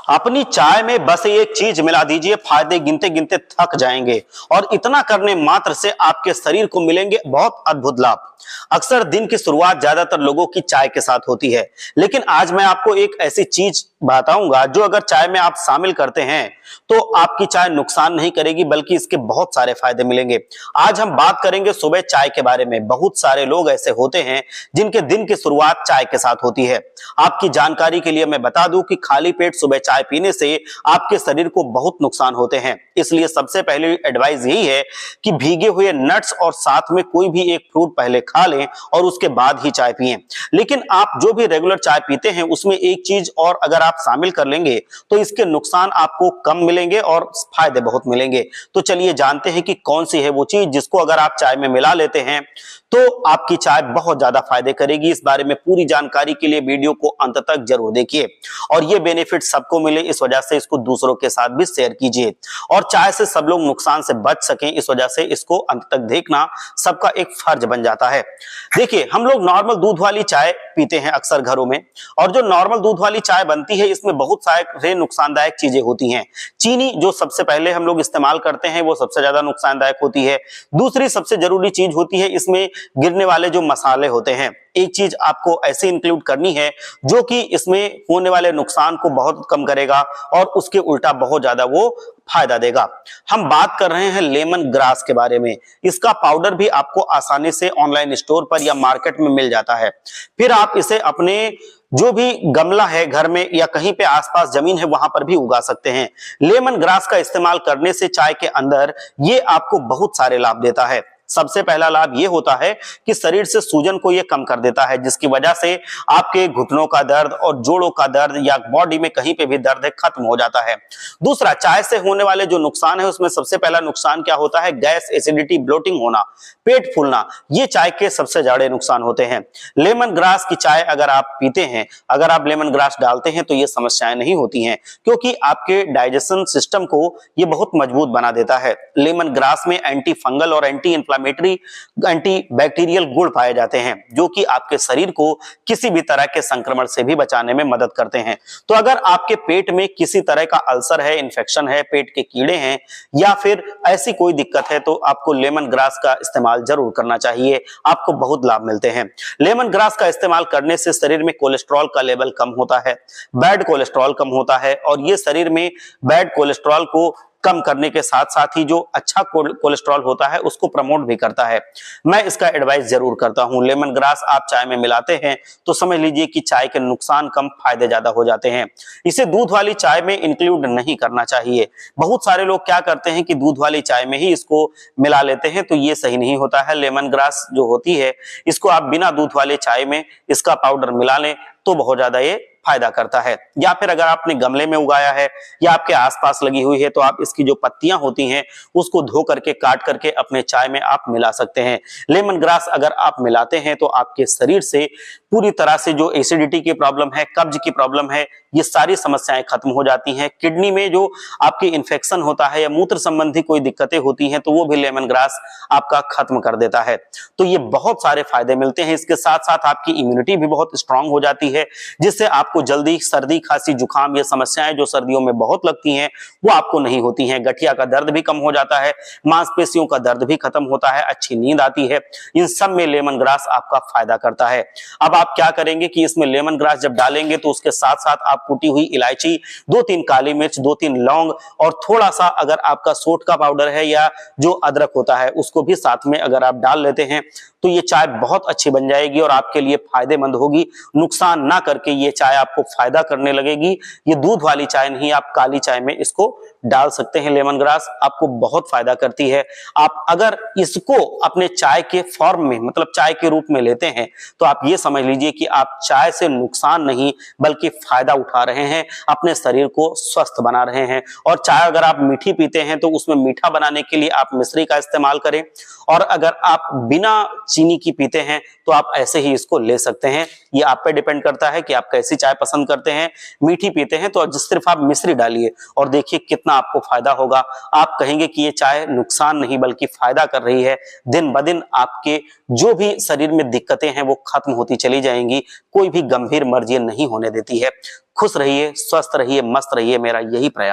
अपनी चाय में बस एक चीज मिला दीजिए, फायदे गिनते गिनते थक जाएंगे और इतना करने मात्र से आपके शरीर को मिलेंगे बहुत अद्भुत लाभ। अक्सर दिन की शुरुआत ज्यादातर लोगों की चाय के साथ होती है, लेकिन आज मैं आपको एक ऐसी चीज बताऊंगा जो अगर चाय में आप शामिल करते हैं तो आपकी चाय नुकसान नहीं करेगी, बल्कि इसके बहुत सारे फायदे मिलेंगे। आज हम बात करेंगे सुबह चाय के बारे में। बहुत सारे लोग ऐसे होते हैं जिनके दिन की शुरुआत चाय के साथ होती है। आपकी जानकारी के लिए मैं बता दूं कि खाली पेट सुबह चाय पीने से आपके शरीर को बहुत नुकसान होते हैं। इसलिए सबसे पहले एडवाइस यही है कि भीगे हुए नट्स और साथ में कोई भी एक फ्रूट पहले खा लें और उसके बाद ही चाय पिएं। लेकिन आप जो भी रेगुलर चाय पीते हैं उसमें एक चीज और अगर आप शामिल कर लेंगे तो इसके नुकसान आपको कम मिलेंगे और फायदे बहुत मिलेंगे। तो चलिए जानते हैं कि कौन सी है वो चीज जिसको अगर आप चाय में मिला लेते हैं तो आपकी चाय बहुत ज्यादा फायदे करेगी। इस बारे में पूरी जानकारी के लिए वीडियो को अंत तक जरूर देखिए और ये बेनिफिट सबको मिले इस वजह से इसको दूसरों के साथ भी शेयर कीजिए और चाय से सब लोग नुकसान से बच सकें, इस वजह से इसको अंत तक देखना सबका एक फर्ज बन जाता है। देखिए, हम लोग नॉर्मल दूध वाली चाय पीते हैं अक्सर घरों में, और जो नॉर्मल दूध वाली चाय बनती है इसमें बहुत सारे नुकसानदायक चीजें होती हैं। चीनी जो सबसे पहले हम लोग इस्तेमाल करते हैं वो सबसे ज्यादा नुकसानदायक होती है। दूसरी सबसे जरूरी चीज होती है इसमें गिरने वाले जो मसाले होते हैं। एक चीज आपको ऐसे इंक्लूड करनी है जो कि इसमें होने वाले नुकसान को बहुत कम करेगा और उसके उल्टा बहुत ज्यादा वो फायदा देगा। हम बात कर रहे हैं लेमन ग्रास के बारे में। इसका पाउडर भी आपको आसानी से ऑनलाइन स्टोर पर या मार्केट में मिल जाता है। फिर आप इसे अपने जो भी गमला है घर में या कहीं पे आसपास जमीन है वहां पर भी उगा सकते हैं। लेमन ग्रास का इस्तेमाल करने से चाय के अंदर ये आपको बहुत सारे लाभ देता है। सबसे पहला लाभ ये होता है कि शरीर से सूजन को ये कम कर देता है, जिसकी वजह से आपके घुटनों का दर्द और जोड़ों का दर्द या बॉडी में कहीं पे भी दर्द है खत्म हो जाता है। दूसरा, चाय से होने वाले जो नुकसान है उसमें सबसे पहला नुकसान क्या होता है? गैस, एसिडिटी, ब्लोटिंग होना, पेट फूलना, ये चाय के सबसे ज्यादा नुकसान होते हैं। लेमन ग्रास की चाय अगर आप पीते हैं, अगर आप लेमन ग्रास डालते हैं तो ये समस्याएं नहीं होती हैं, क्योंकि आपके डाइजेशन सिस्टम को ये बहुत मजबूत बना देता है। लेमन ग्रास में एंटी फंगल और एंटी एंटी बैक्टीरियल गुण पाए जाते हैं जो कि आपके शरीर को किसी भी तरह के संक्रमण से भी बचाने में मदद करते हैं। तो अगर आपके पेट में किसी तरह का अल्सर है, इन्फेक्शन है, पेट के कीड़े हैं या फिर ऐसी कोई दिक्कत है तो आपको लेमन ग्रास का इस्तेमाल जरूर करना चाहिए। आपको बहुत लाभ मिलते हैं। लेमन ग्रास का इस्तेमाल करने से शरीर में कोलेस्ट्रॉल का लेवल कम होता है, बैड कोलेस्ट्रॉल कम होता है और ये शरीर में बैड कोलेस्ट्रॉल को कम करने के साथ साथ ही जो अच्छा कोलेस्ट्रॉल होता है उसको प्रमोट भी करता है। मैं इसका एडवाइस जरूर करता हूं। लेमन ग्रास आप चाय में मिलाते हैं तो समझ लीजिए कि चाय के नुकसान कम, फायदे ज्यादा हो जाते हैं। इसे दूध वाली चाय में इंक्लूड नहीं करना चाहिए। बहुत सारे लोग क्या करते हैं कि दूध वाली चाय में ही इसको मिला लेते हैं, तो ये सही नहीं होता है। लेमन ग्रास जो होती है इसको आप बिना दूध वाले चाय में इसका पाउडर मिला लें तो बहुत ज्यादा ये फायदा करता है। या फिर अगर आपने गमले में उगाया है या आपके आसपास लगी हुई है तो आप इसकी जो पत्तियां होती हैं उसको धो करके काट करके अपने चाय में आप मिला सकते हैं। लेमन ग्रास अगर आप मिलाते हैं तो आपके शरीर से पूरी तरह से जो एसिडिटी की प्रॉब्लम है, कब्ज की प्रॉब्लम है, ये सारी समस्याएं खत्म हो जाती हैं। किडनी में जो आपके इन्फेक्शन होता है या मूत्र संबंधी कोई दिक्कतें होती हैं तो वो भी लेमन ग्रास आपका खत्म कर देता है। तो ये बहुत सारे फायदे मिलते हैं। इसके साथ साथ आपकी इम्यूनिटी भी बहुत स्ट्रांग हो जाती है, जिससे आपको जल्दी सर्दी, खांसी, जुकाम, ये समस्याएं जो सर्दियों में बहुत लगती हैं वो आपको नहीं होती हैं। गठिया का दर्द भी कम हो जाता है, मांसपेशियों का दर्द भी खत्म होता है, अच्छी नींद आती है। इन सब में लेमन ग्रास आपका फायदा करता है। अब आप क्या करेंगे कि इसमें लेमन ग्रास जब डालेंगे तो उसके साथ साथ आप कुटी हुई इलायची, 2-3 काली मिर्च, 2-3 लौंग और थोड़ा सा अगर आपका सोंठ का पाउडर है या जो अदरक होता है उसको भी साथ में अगर आप डाल लेते हैं तो ये चाय बहुत अच्छी बन जाएगी और आपके लिए फायदेमंद होगी। नुकसान ना करके ये चाय आपको फायदा करने लगेगी। ये दूध वाली चाय नहीं, आप काली चाय में इसको डाल सकते हैं। लेमन ग्रास आपको बहुत फायदा करती है। आप अगर इसको अपने चाय के फॉर्म में, मतलब चाय के रूप में लेते हैं तो आप ये समझ लीजिए कि आप चाय से नुकसान नहीं बल्कि फायदा उठा रहे हैं, अपने शरीर को स्वस्थ बना रहे हैं। और चाय अगर आप मीठी पीते हैं तो उसमें मीठा बनाने के लिए आप मिश्री का इस्तेमाल करें, और अगर आप बिना चीनी की पीते हैं तो आप ऐसे ही इसको ले सकते हैं। ये आप पे डिपेंड करता करता है कि आप कैसी चाय पसंद करते हैं, मीठी पीते हैं, तो सिर्फ आप मिश्री डालिए और देखिए कितना आपको फायदा होगा। आप कहेंगे कि ये चाय नुकसान नहीं बल्कि फायदा कर रही है। दिन ब दिन आपके जो भी शरीर में दिक्कतें हैं वो खत्म होती चली जाएंगी, कोई भी गंभीर मर्ज ये नहीं होने देती है। खुश रहिए, स्वस्थ रहिए, मस्त रहिए, मेरा यही प्रयास।